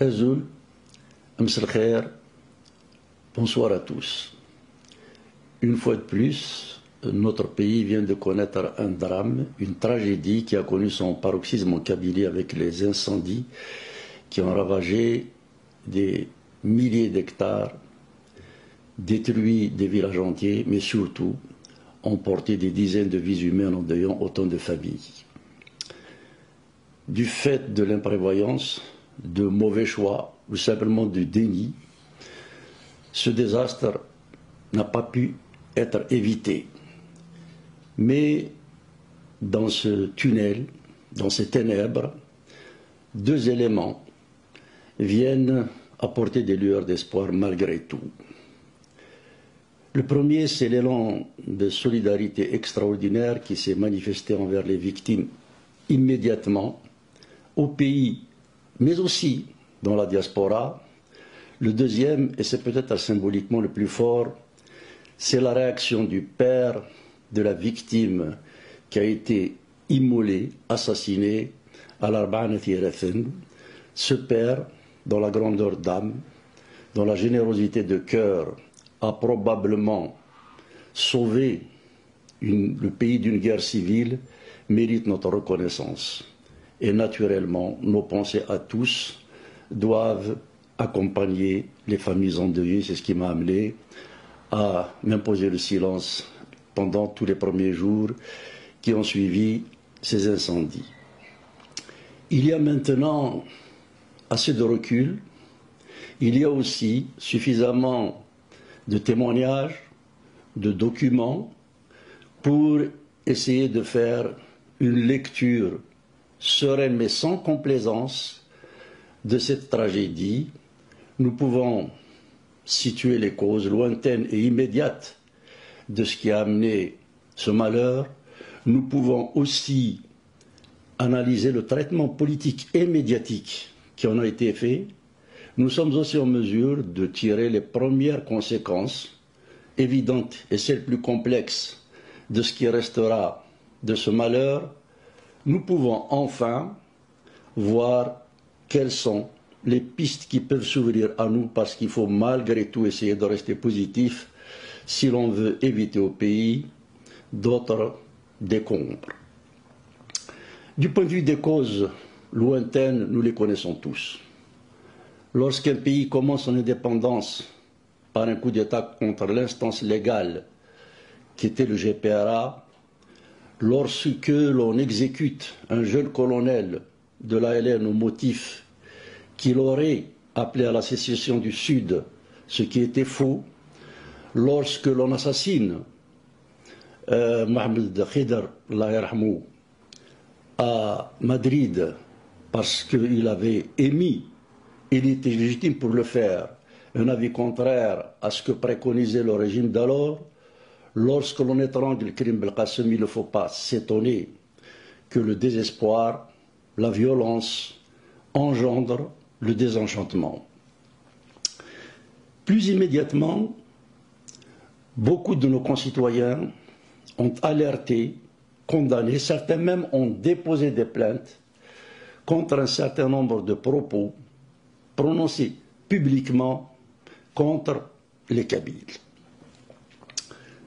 Azoul, Amsel Khair, bonsoir à tous. Une fois de plus, notre pays vient de connaître un drame, une tragédie qui a connu son paroxysme en Kabylie avec les incendies qui ont ravagé des milliers d'hectares, détruit des villages entiers, mais surtout emporté des dizaines de vies humaines en endeuillant autant de familles. Du fait de l'imprévoyance, de mauvais choix ou simplement du déni, ce désastre n'a pas pu être évité. Mais dans ce tunnel, dans ces ténèbres, deux éléments viennent apporter des lueurs d'espoir malgré tout. Le premier, c'est l'élan de solidarité extraordinaire qui s'est manifesté envers les victimes immédiatement au pays, mais aussi dans la diaspora. Le deuxième, et c'est peut-être symboliquement le plus fort, c'est la réaction du père de la victime qui a été immolé, assassiné à l'Arbanati Erethen. Ce père, dans la grandeur d'âme, dans la générosité de cœur, a probablement sauvé le pays d'une guerre civile, mérite notre reconnaissance. Et naturellement, nos pensées à tous doivent accompagner les familles endeuillées. C'est ce qui m'a amené à m'imposer le silence pendant tous les premiers jours qui ont suivi ces incendies. Il y a maintenant assez de recul. Il y a aussi suffisamment de témoignages, de documents pour essayer de faire une lecture sereine mais sans complaisance de cette tragédie. Nous pouvons situer les causes lointaines et immédiates de ce qui a amené ce malheur. Nous pouvons aussi analyser le traitement politique et médiatique qui en a été fait. Nous sommes aussi en mesure de tirer les premières conséquences évidentes et celles plus complexes de ce qui restera de ce malheur. Nous pouvons enfin voir quelles sont les pistes qui peuvent s'ouvrir à nous, parce qu'il faut malgré tout essayer de rester positif si l'on veut éviter au pays d'autres décombres. Du point de vue des causes lointaines, nous les connaissons tous. Lorsqu'un pays commence son indépendance par un coup d'État contre l'instance légale qui était le GPRA, lorsque l'on exécute un jeune colonel de l'ALN au motif qu'il aurait appelé à la sécession du Sud, ce qui était faux, lorsque l'on assassine Mohamed Khidr, Allah yarhamou, à Madrid parce qu'il avait émis, il était légitime pour le faire, un avis contraire à ce que préconisait le régime d'alors. Lorsque l'on étrangle Karim Belkacem, il ne faut pas s'étonner que le désespoir, la violence engendre le désenchantement. Plus immédiatement, beaucoup de nos concitoyens ont alerté, condamné, certains même ont déposé des plaintes contre un certain nombre de propos prononcés publiquement contre les Kabyles.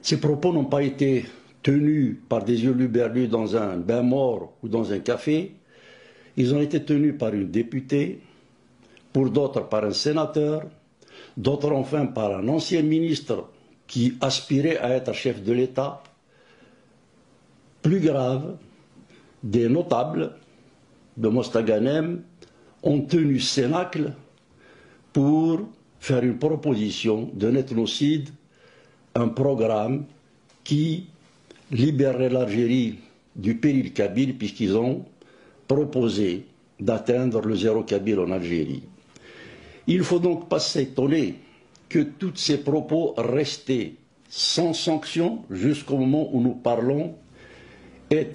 Ces propos n'ont pas été tenus par des hurluberlus dans un bain mort ou dans un café. Ils ont été tenus par une députée, pour d'autres par un sénateur, d'autres enfin par un ancien ministre qui aspirait à être chef de l'État. Plus grave, des notables de Mostaganem ont tenu cénacle pour faire une proposition d'un ethnocide, un programme qui libérerait l'Algérie du péril kabyle, puisqu'ils ont proposé d'atteindre le zéro kabyle en Algérie. Il ne faut donc pas s'étonner que tous ces propos restés sans sanction jusqu'au moment où nous parlons aient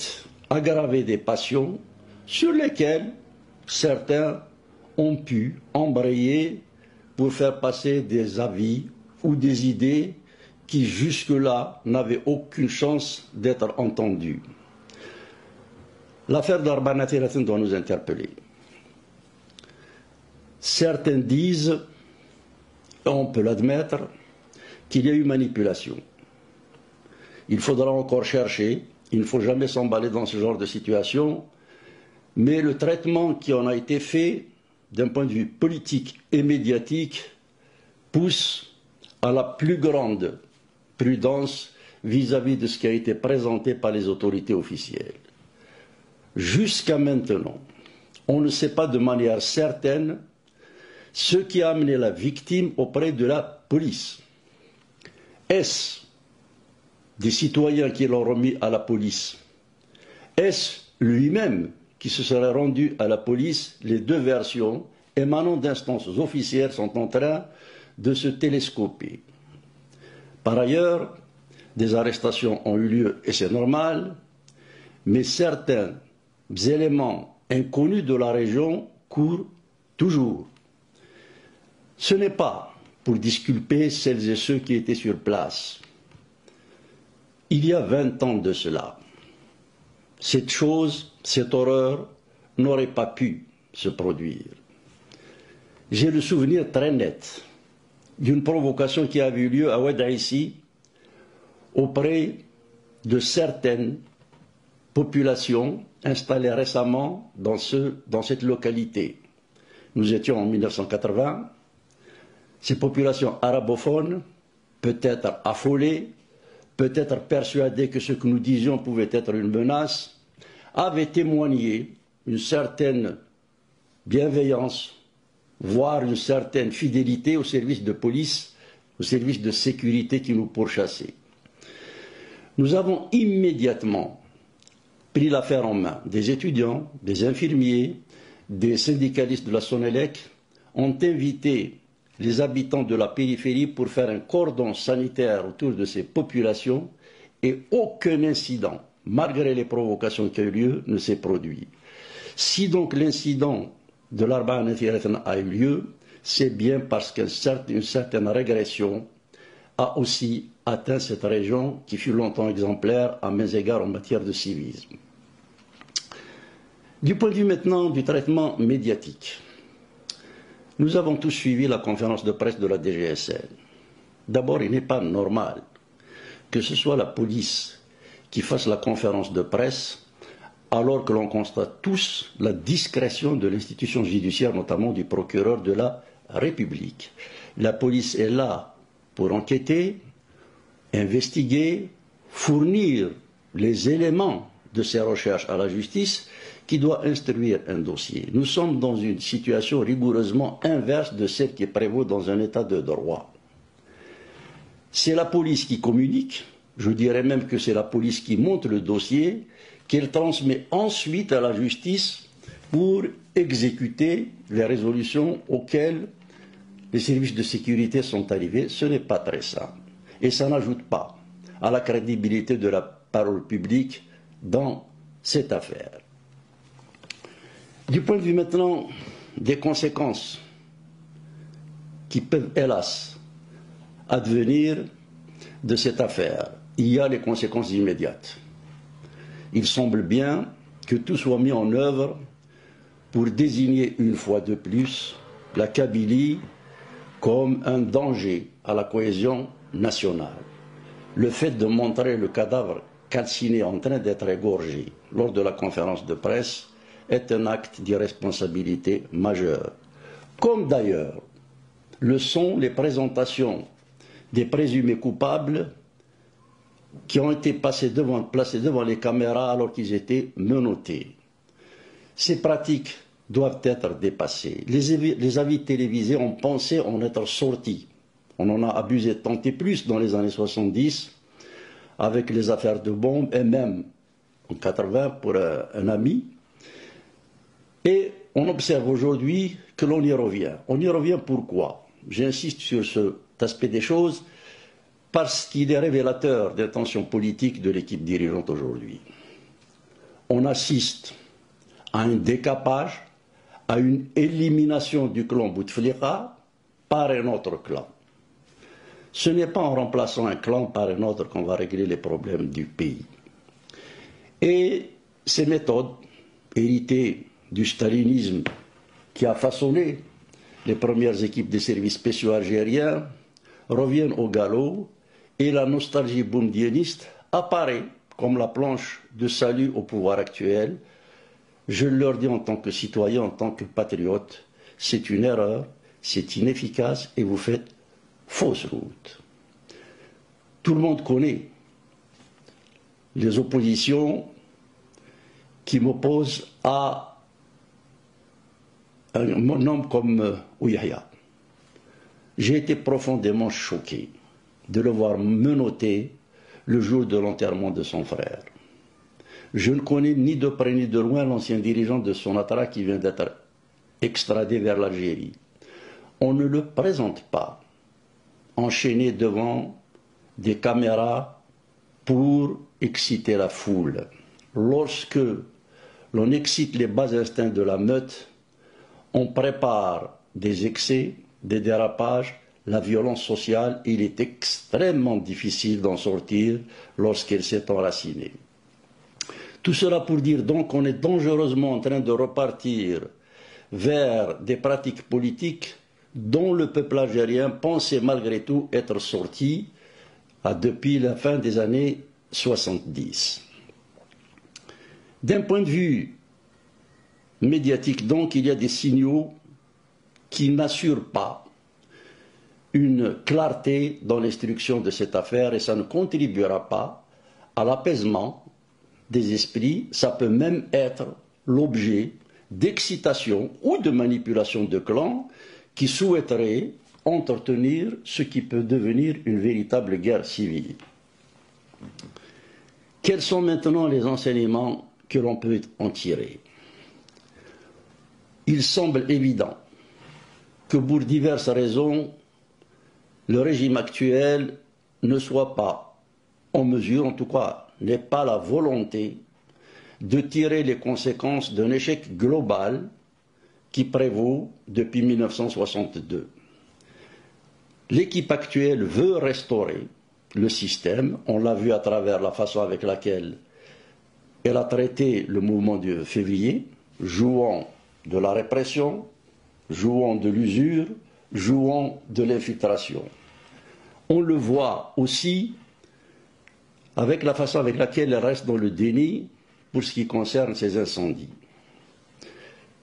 aggravé des passions sur lesquelles certains ont pu embrayer pour faire passer des avis ou des idées qui jusque-là n'avaient aucune chance d'être entendues. L'affaire d'Arbanati Erethen doit nous interpeller. Certains disent, on peut l'admettre, qu'il y a eu manipulation. Il faudra encore chercher, il ne faut jamais s'emballer dans ce genre de situation, mais le traitement qui en a été fait, d'un point de vue politique et médiatique, pousse à la plus grande prudence vis-à-vis de ce qui a été présenté par les autorités officielles. Jusqu'à maintenant, on ne sait pas de manière certaine ce qui a amené la victime auprès de la police. Est-ce des citoyens qui l'ont remis à la police? Est-ce lui-même qui se serait rendu à la police? Les deux versions émanant d'instances officielles sont en train de se télescoper. Par ailleurs, des arrestations ont eu lieu et c'est normal, mais certains éléments inconnus de la région courent toujours. Ce n'est pas pour disculper celles et ceux qui étaient sur place. Il y a 20 ans de cela, cette chose, cette horreur n'aurait pas pu se produire. J'ai le souvenir très net d'une provocation qui a eu lieu à Oued-Aïssi auprès de certaines populations installées récemment dans cette localité. Nous étions en 1980. Ces populations arabophones, peut-être affolées, peut-être persuadées que ce que nous disions pouvait être une menace, avaient témoigné une certaine bienveillance, voire une certaine fidélité au service de police, au service de sécurité qui nous pourchassait. Nous avons immédiatement pris l'affaire en main. Des étudiants, des infirmiers, des syndicalistes de la Sonelec ont invité les habitants de la périphérie pour faire un cordon sanitaire autour de ces populations et aucun incident, malgré les provocations qui ont eu lieu, ne s'est produit. Si donc l'incident de l'Arba'a Nathiratna a eu lieu, c'est bien parce qu'une certaine régression a aussi atteint cette région qui fut longtemps exemplaire à mains égards en matière de civisme. Du point de vue maintenant du traitement médiatique, nous avons tous suivi la conférence de presse de la DGSN. D'abord, il n'est pas normal que ce soit la police qui fasse la conférence de presse alors que l'on constate tous la discrétion de l'institution judiciaire, notamment du procureur de la République. La police est là pour enquêter, investiguer, fournir les éléments de ses recherches à la justice qui doit instruire un dossier. Nous sommes dans une situation rigoureusement inverse de celle qui prévaut dans un état de droit. C'est la police qui communique, je dirais même que c'est la police qui monte le dossier, qu'elle transmet ensuite à la justice pour exécuter les résolutions auxquelles les services de sécurité sont arrivés. Ce n'est pas très simple. Et ça n'ajoute pas à la crédibilité de la parole publique dans cette affaire. Du point de vue maintenant des conséquences qui peuvent, hélas, advenir de cette affaire, il y a les conséquences immédiates. Il semble bien que tout soit mis en œuvre pour désigner une fois de plus la Kabylie comme un danger à la cohésion nationale. Le fait de montrer le cadavre calciné en train d'être égorgé lors de la conférence de presse est un acte d'irresponsabilité majeure. Comme d'ailleurs le sont les présentations des présumés coupables qui ont été placés devant les caméras alors qu'ils étaient menottés. Ces pratiques doivent être dépassées. Les avis télévisés ont pensé en être sortis. On en a abusé tant et plus dans les années 70 avec les affaires de bombes et même en 80 pour un ami. Et on observe aujourd'hui que l'on y revient. On y revient pourquoi? J'insiste sur cet aspect des choses parce qu'il est révélateur des tensions politiques de l'équipe dirigeante aujourd'hui. On assiste à un décapage, à une élimination du clan Bouteflika par un autre clan. Ce n'est pas en remplaçant un clan par un autre qu'on va régler les problèmes du pays. Et ces méthodes héritées du stalinisme qui a façonné les premières équipes des services spéciaux algériens reviennent au galop et la nostalgie boumedieniste apparaît comme la planche de salut au pouvoir actuel. Je leur dis en tant que citoyen, en tant que patriote, c'est une erreur, c'est inefficace et vous faites fausse route. Tout le monde connaît les oppositions qui m'opposent à un homme comme Ouyahia. J'ai été profondément choqué de le voir menotter le jour de l'enterrement de son frère. Je ne connais ni de près ni de loin l'ancien dirigeant de Sonatrach qui vient d'être extradé vers l'Algérie. On ne le présente pas enchaîné devant des caméras pour exciter la foule. Lorsque l'on excite les bas instincts de la meute, on prépare des excès, des dérapages, la violence sociale. Il est extrêmement difficile d'en sortir lorsqu'elle s'est enracinée. Tout cela pour dire donc qu'on est dangereusement en train de repartir vers des pratiques politiques dont le peuple algérien pensait malgré tout être sorti depuis la fin des années 70. D'un point de vue médiatique, donc, il y a des signaux qui n'assurent pas une clarté dans l'instruction de cette affaire et ça ne contribuera pas à l'apaisement des esprits. Ça peut même être l'objet d'excitation ou de manipulation de clans qui souhaiteraient entretenir ce qui peut devenir une véritable guerre civile. Quels sont maintenant les enseignements que l'on peut en tirer? Il semble évident que pour diverses raisons, le régime actuel ne soit pas en mesure, en tout cas, n'ait pas la volonté de tirer les conséquences d'un échec global qui prévaut depuis 1962. L'équipe actuelle veut restaurer le système, on l'a vu à travers la façon avec laquelle elle a traité le mouvement de février, jouant de la répression, jouant de l'usure, jouant de l'infiltration. On le voit aussi avec la façon avec laquelle elle reste dans le déni pour ce qui concerne ces incendies.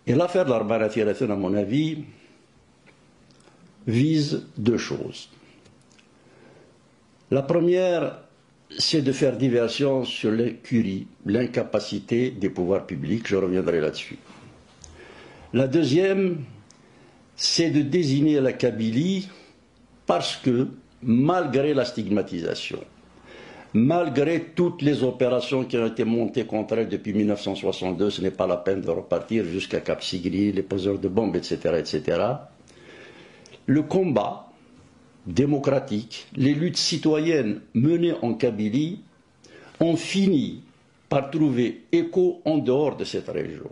Et l'affaire de l'Arba Tirethun, à mon avis, vise deux choses. La première, c'est de faire diversion sur l'incurie, l'incapacité des pouvoirs publics, je reviendrai là-dessus. La deuxième, c'est de désigner la Kabylie parce que, malgré la stigmatisation, malgré toutes les opérations qui ont été montées contre elle depuis 1962, ce n'est pas la peine de repartir jusqu'à Cap Sigri, les poseurs de bombes, etc., etc., le combat démocratique, les luttes citoyennes menées en Kabylie ont fini par trouver écho en dehors de cette région.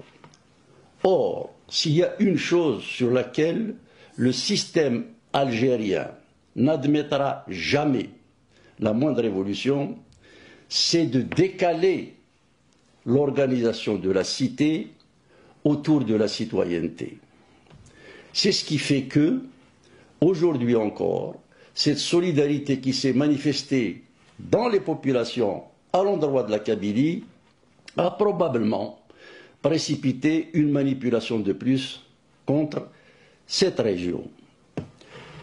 Or, s'il y a une chose sur laquelle le système algérien n'admettra jamais la moindre évolution, c'est de décaler l'organisation de la cité autour de la citoyenneté. C'est ce qui fait que, aujourd'hui encore, cette solidarité qui s'est manifestée dans les populations à l'endroit de la Kabylie a probablement précipité une manipulation de plus contre cette région.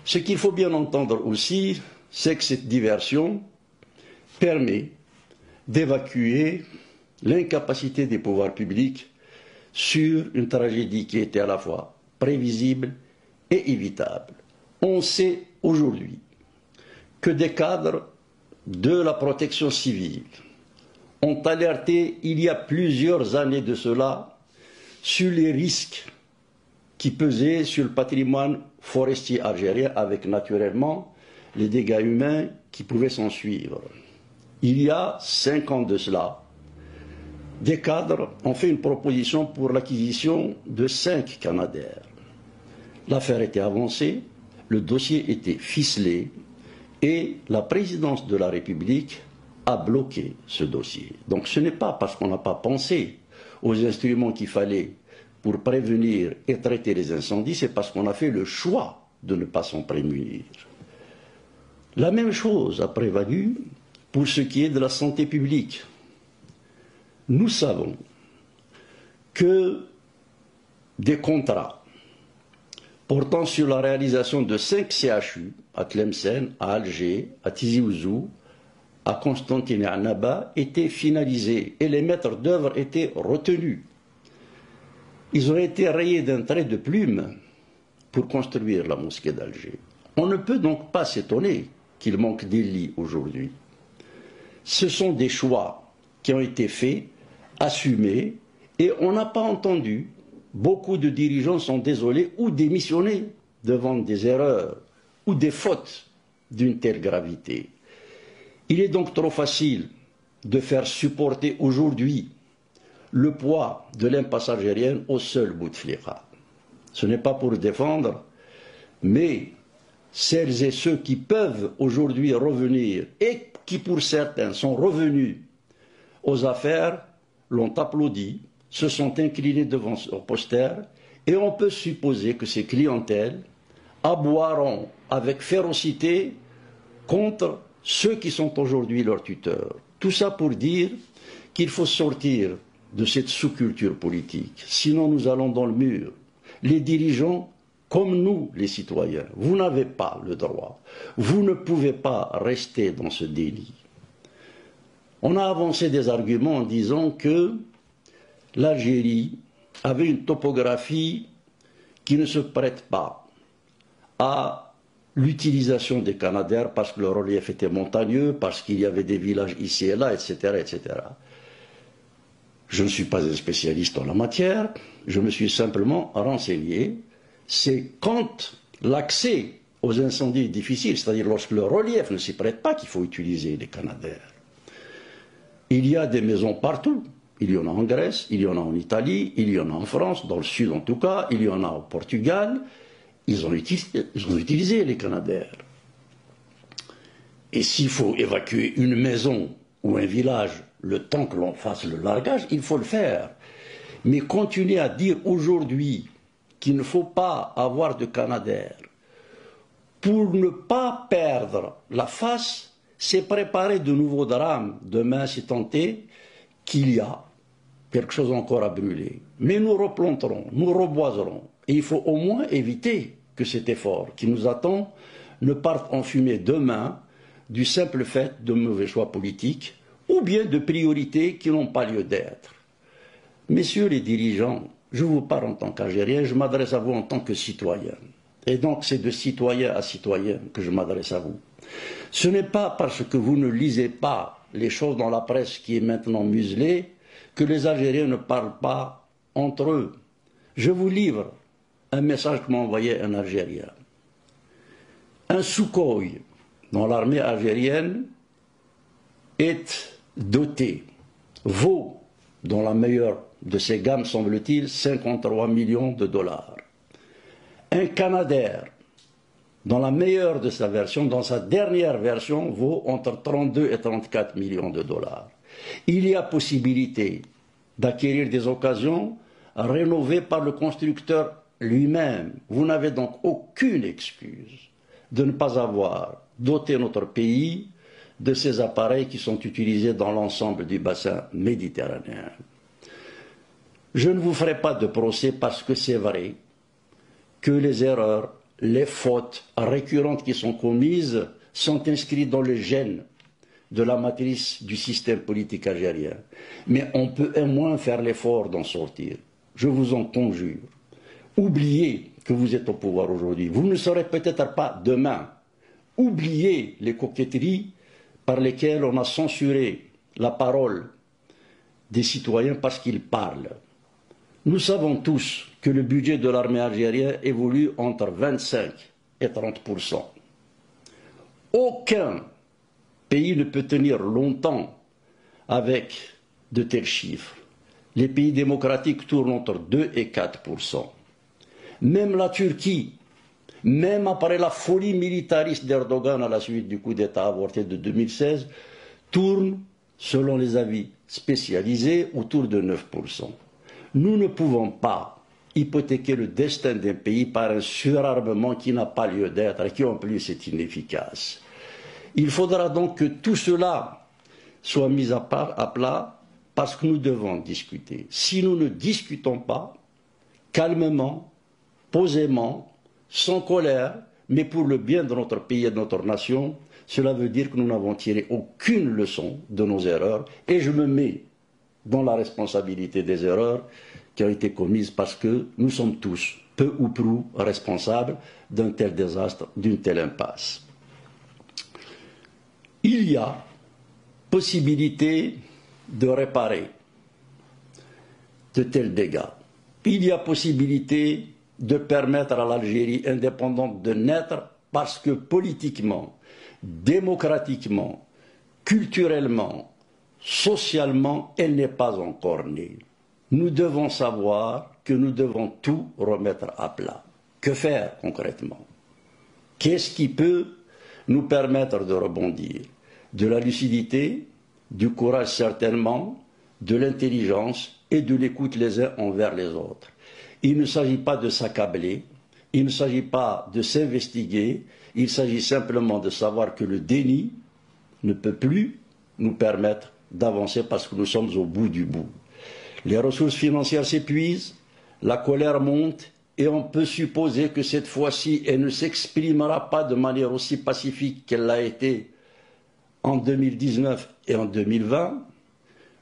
Ce qu'il faut bien entendre aussi, c'est que cette diversion permet d'évacuer l'incapacité des pouvoirs publics sur une tragédie qui était à la fois prévisible et évitable. On sait aujourd'hui que des cadres de la protection civile ont alerté il y a plusieurs années de cela sur les risques qui pesaient sur le patrimoine forestier algérien, avec naturellement les dégâts humains qui pouvaient s'en suivre. Il y a 5 ans de cela, des cadres ont fait une proposition pour l'acquisition de 5 canadaires. L'affaire était avancée, le dossier était ficelé et la présidence de la République a bloqué ce dossier. Donc ce n'est pas parce qu'on n'a pas pensé aux instruments qu'il fallait pour prévenir et traiter les incendies, c'est parce qu'on a fait le choix de ne pas s'en prémunir. La même chose a prévalu pour ce qui est de la santé publique. Nous savons que des contrats portant sur la réalisation de 5 CHU à Tlemcen, à Alger, à Tizi Ouzou, à Constantine et à Annaba étaient finalisés et les maîtres d'œuvre étaient retenus. Ils ont été rayés d'un trait de plume pour construire la mosquée d'Alger. On ne peut donc pas s'étonner qu'il manque des lits aujourd'hui. Ce sont des choix qui ont été faits, assumés, et on n'a pas entendu. Beaucoup de dirigeants sont désolés ou démissionnés devant des erreurs ou des fautes d'une telle gravité. Il est donc trop facile de faire supporter aujourd'hui le poids de l'impasse algérienne au seul Bouteflika. Ce n'est pas pour défendre, mais celles et ceux qui peuvent aujourd'hui revenir et qui pour certains sont revenus aux affaires l'ont applaudi, se sont inclinés devant leur postère et on peut supposer que ces clientèles aboieront avec férocité contre ceux qui sont aujourd'hui leurs tuteurs. Tout ça pour dire qu'il faut sortir de cette sous-culture politique, sinon nous allons dans le mur. Les dirigeants, comme nous les citoyens, vous n'avez pas le droit, vous ne pouvez pas rester dans ce déni. On a avancé des arguments en disant que l'Algérie avait une topographie qui ne se prête pas à l'utilisation des canadaires parce que le relief était montagneux, parce qu'il y avait des villages ici et là, etc., etc. Je ne suis pas un spécialiste en la matière, je me suis simplement renseigné. C'est quand l'accès aux incendies est difficile, c'est-à-dire lorsque le relief ne s'y prête pas, qu'il faut utiliser les canadaires. Il y a des maisons partout. Il y en a en Grèce, il y en a en Italie, il y en a en France, dans le sud en tout cas, il y en a au Portugal. Ils ont utilisé les canadaires. Et s'il faut évacuer une maison ou un village, le temps que l'on fasse le largage, il faut le faire. Mais continuer à dire aujourd'hui qu'il ne faut pas avoir de canadaires pour ne pas perdre la face, c'est préparer de nouveaux drames demain, si tant est qu'il y a quelque chose encore à brûler. Mais nous replanterons, nous reboiserons. Et il faut au moins éviter que cet effort qui nous attend ne parte en fumée demain du simple fait de mauvais choix politiques ou bien de priorités qui n'ont pas lieu d'être. Messieurs les dirigeants, je vous parle en tant qu'Algérien, je m'adresse à vous en tant que citoyen. Et donc c'est de citoyen à citoyen que je m'adresse à vous. Ce n'est pas parce que vous ne lisez pas les choses dans la presse qui est maintenant muselée que les Algériens ne parlent pas entre eux. Je vous livre un message que m'a envoyé un Algérien. Un Sukhoi dans l'armée algérienne est doté, vaut, dans la meilleure de ses gammes, semble-t-il, 53 millions de dollars. Un Canadair, dans la meilleure de sa version, dans sa dernière version, vaut entre 32 et 34 millions de dollars. Il y a possibilité d'acquérir des occasions rénovées par le constructeur lui-même. Vous n'avez donc aucune excuse de ne pas avoir doté notre pays de ces appareils qui sont utilisés dans l'ensemble du bassin méditerranéen. Je ne vous ferai pas de procès parce que c'est vrai que les erreurs, les fautes récurrentes qui sont commises sont inscrites dans le gène de la matrice du système politique algérien. Mais on peut au moins faire l'effort d'en sortir. Je vous en conjure. Oubliez que vous êtes au pouvoir aujourd'hui. Vous ne serez peut-être pas demain. Oubliez les coquetteries par lesquelles on a censuré la parole des citoyens parce qu'ils parlent. Nous savons tous que le budget de l'armée algérienne évolue entre 25 et 30%. Aucun pays ne peut tenir longtemps avec de tels chiffres. Les pays démocratiques tournent entre 2 et 4%. Même la Turquie, même après la folie militariste d'Erdogan à la suite du coup d'État avorté de 2016, tourne, selon les avis spécialisés, autour de 9%. Nous ne pouvons pas hypothéquer le destin d'un pays par un surarmement qui n'a pas lieu d'être et qui en plus est inefficace. Il faudra donc que tout cela soit mis à plat parce que nous devons discuter. Si nous ne discutons pas, calmement, posément, sans colère, mais pour le bien de notre pays et de notre nation, cela veut dire que nous n'avons tiré aucune leçon de nos erreurs et je me mets dans la responsabilité des erreurs qui ont été commises parce que nous sommes tous, peu ou prou, responsables d'un tel désastre, d'une telle impasse. Il y a possibilité de réparer de tels dégâts. Il y a possibilité de permettre à l'Algérie indépendante de naître parce que politiquement, démocratiquement, culturellement, socialement, elle n'est pas encore née. Nous devons savoir que nous devons tout remettre à plat. Que faire concrètement? Qu'est-ce qui peut nous permettre de rebondir? De la lucidité, du courage certainement, de l'intelligence et de l'écoute les uns envers les autres. Il ne s'agit pas de s'accabler, il ne s'agit pas de s'investiguer, il s'agit simplement de savoir que le déni ne peut plus nous permettre d'avancer parce que nous sommes au bout du bout. Les ressources financières s'épuisent, la colère monte et on peut supposer que cette fois-ci, elle ne s'exprimera pas de manière aussi pacifique qu'elle l'a été en 2019 et en 2020.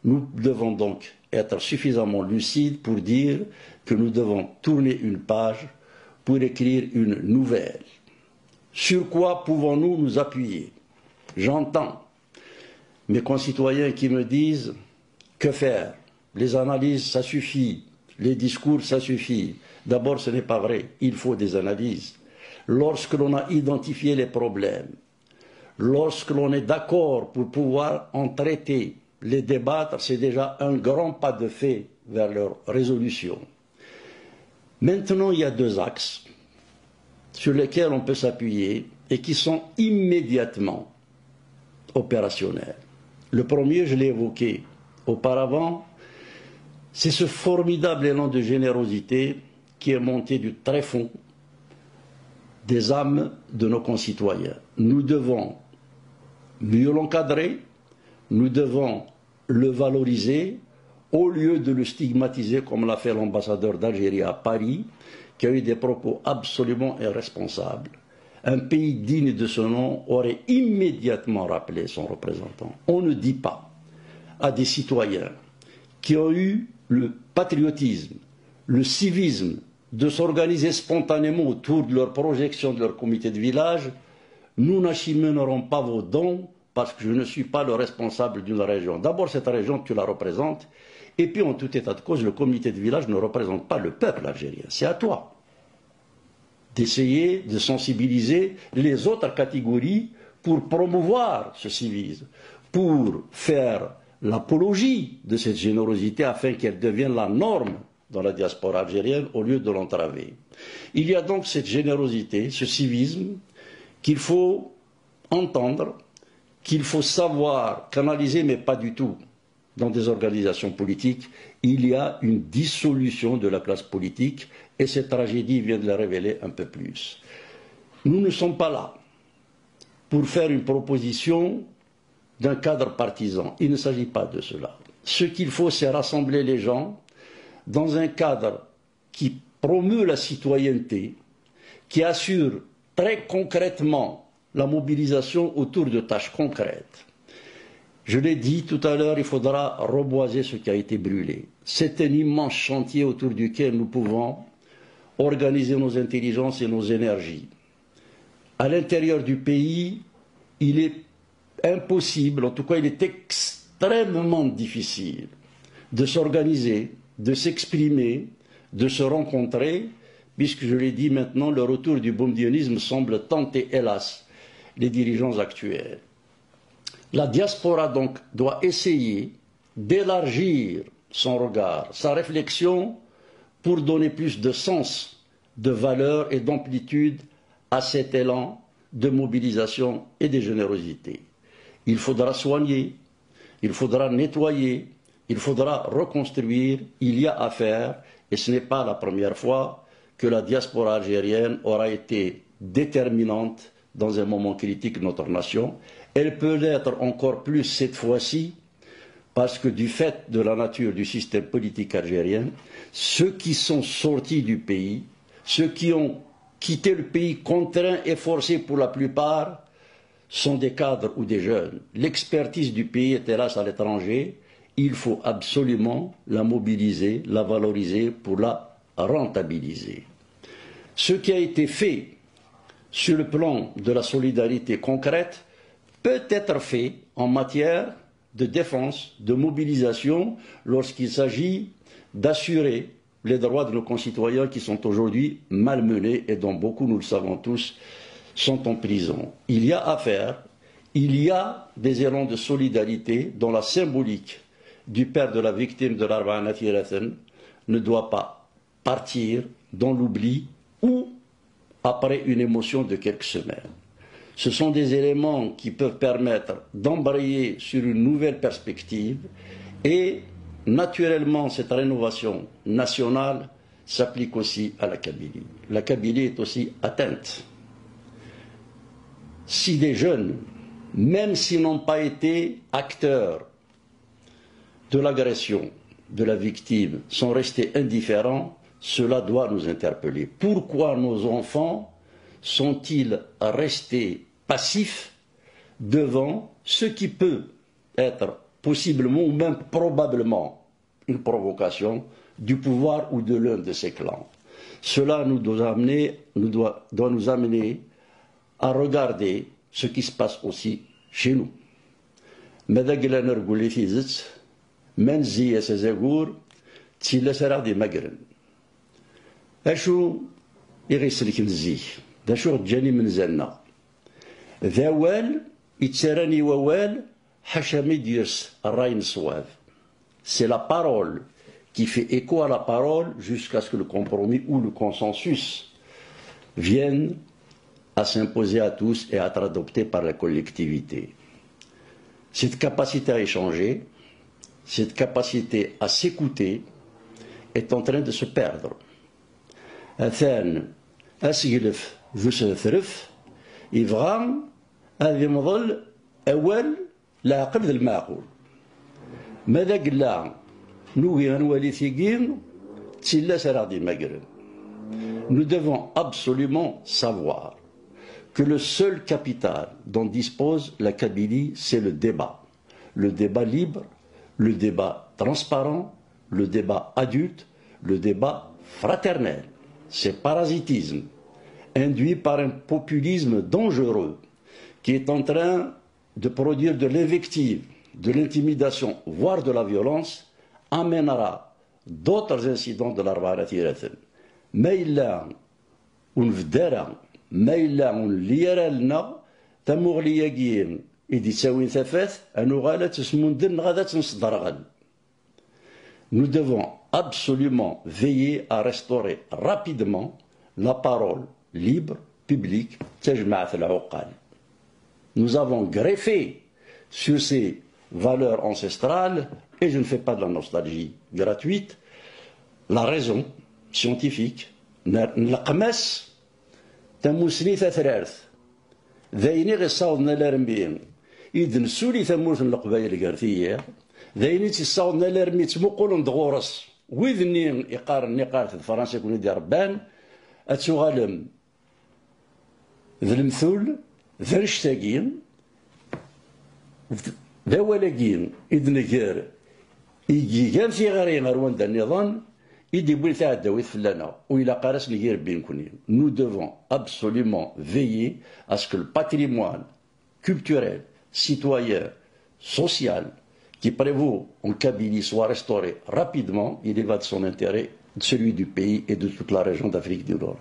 Nous devons donc être suffisamment lucides pour dire que nous devons tourner une page pour écrire une nouvelle. Sur quoi pouvons-nous nous appuyer? J'entends mes concitoyens qui me disent que faire? Les analyses, ça suffit. Les discours, ça suffit. D'abord, ce n'est pas vrai. Il faut des analyses. Lorsque l'on a identifié les problèmes, lorsque l'on est d'accord pour pouvoir en traiter, les débattre, c'est déjà un grand pas de fait vers leur résolution. Maintenant, il y a deux axes sur lesquels on peut s'appuyer et qui sont immédiatement opérationnels. Le premier, je l'ai évoqué auparavant, c'est ce formidable élan de générosité qui est monté du tréfonds des âmes de nos concitoyens. Nous devons mieux l'encadrer, nous devons le valoriser au lieu de le stigmatiser comme l'a fait l'ambassadeur d'Algérie à Paris, qui a eu des propos absolument irresponsables. Un pays digne de ce nom aurait immédiatement rappelé son représentant. On ne dit pas à des citoyens qui ont eu le patriotisme, le civisme de s'organiser spontanément autour de leur projection de leur comité de village, nous n'acheminerons pas vos dons parce que je ne suis pas le responsable d'une région. D'abord, cette région, tu la représentes, et puis en tout état de cause, le comité de village ne représente pas le peuple algérien. C'est à toi d'essayer de sensibiliser les autres catégories pour promouvoir ce civisme, pour faire l'apologie de cette générosité afin qu'elle devienne la norme dans la diaspora algérienne au lieu de l'entraver. Il y a donc cette générosité, ce civisme qu'il faut entendre, qu'il faut savoir canaliser, mais pas du tout. Dans des organisations politiques, il y a une dissolution de la classe politique et cette tragédie vient de le révéler un peu plus. Nous ne sommes pas là pour faire une proposition d'un cadre partisan. Il ne s'agit pas de cela. Ce qu'il faut, c'est rassembler les gens dans un cadre qui promeut la citoyenneté, qui assure très concrètement la mobilisation autour de tâches concrètes. Je l'ai dit tout à l'heure, il faudra reboiser ce qui a été brûlé. C'est un immense chantier autour duquel nous pouvons organiser nos intelligences et nos énergies. À l'intérieur du pays, il est impossible, en tout cas il est extrêmement difficile de s'organiser, de s'exprimer, de se rencontrer, puisque je l'ai dit maintenant, le retour du boumdienisme semble tenter, hélas, les dirigeants actuels. La diaspora donc doit essayer d'élargir son regard, sa réflexion, pour donner plus de sens, de valeur et d'amplitude à cet élan de mobilisation et de générosité. Il faudra soigner, il faudra nettoyer, il faudra reconstruire, il y a à faire, et ce n'est pas la première fois, que la diaspora algérienne aura été déterminante dans un moment critique de notre nation. Elle peut l'être encore plus cette fois-ci, parce que du fait de la nature du système politique algérien, ceux qui sont sortis du pays, ceux qui ont quitté le pays contraints et forcés pour la plupart, sont des cadres ou des jeunes. L'expertise du pays est hélas à l'étranger. Il faut absolument la mobiliser, la valoriser pour la rentabiliser. Ce qui a été fait sur le plan de la solidarité concrète peut être fait en matière de défense, de mobilisation, lorsqu'il s'agit d'assurer les droits de nos concitoyens qui sont aujourd'hui malmenés et dont beaucoup, nous le savons tous, sont en prison. Il y a à faire, il y a des élans de solidarité dont la symbolique du père de la victime de l'Arba'a Thirathan ne doit pas partir dans l'oubli ou après une émotion de quelques semaines. Ce sont des éléments qui peuvent permettre d'embrayer sur une nouvelle perspective et naturellement cette rénovation nationale s'applique aussi à la Kabylie. La Kabylie est aussi atteinte. Si des jeunes, même s'ils n'ont pas été acteurs de l'agression de la victime, sont restés indifférents, cela doit nous interpeller. Pourquoi nos enfants sont-ils restés passifs devant ce qui peut être possiblement ou même probablement une provocation du pouvoir ou de l'un de ces clans? Cela doit nous amener à regarder ce qui se passe aussi chez nous. منزي سزاغور تيلا سرع دي مقرن اشو يغيسلك نزيه دا شو جاني من زلنا ذا وال يتسراني ووال حشامي ديرس الراي نصواب. C'est la parole qui fait écho à la parole jusqu'à ce que le compromis ou le consensus vienne à s'imposer à tous et à être adopté par la collectivité. Cette capacité à échanger, cette capacité à s'écouter est en train de se perdre. Athan asgilf ذو يبغى هذه مظل أول لا عقل المعقول. ماذا قلنا نوي نولي ثقين تسلا سرع دي مقرن. Nous devons absolument savoir que le seul capital dont dispose la Kabylie, c'est le débat. Le débat libre, le débat transparent, le débat adulte, le débat fraternel. C'est parasitisme induit par un populisme dangereux qui est en train de produire de l'invective, de l'intimidation, voire de la violence, amènera d'autres incidents de l'Arba'a Thirathan. Mais il a une vedara, mais il a une lieralna, tamourliagien. Nous devons absolument veiller à restaurer rapidement la parole libre, publique, nous avons greffé sur ces valeurs ancestrales, et je ne fais pas de la nostalgie gratuite, la raison scientifique, إذن سولي ثمورث القبائل القارثية ذايني تيصاوضنا لارمي تمقولن دغورس ويذني إقار فرنسا يكون يدي ربان أتوغالم ذا المثول ذا رشتاقين ذا ولاقين إذن غير يجي كان في غير غروان دا النظام يدي بوين تاع الداويت فلانا وإلا قارس نغير بين كونين. Nous devons absolument veiller à ce que le patrimoine culturel, citoyen, social, qui prévaut en Kabylie soit restauré rapidement. Il y va de son intérêt, de celui du pays et de toute la région d'Afrique du Nord.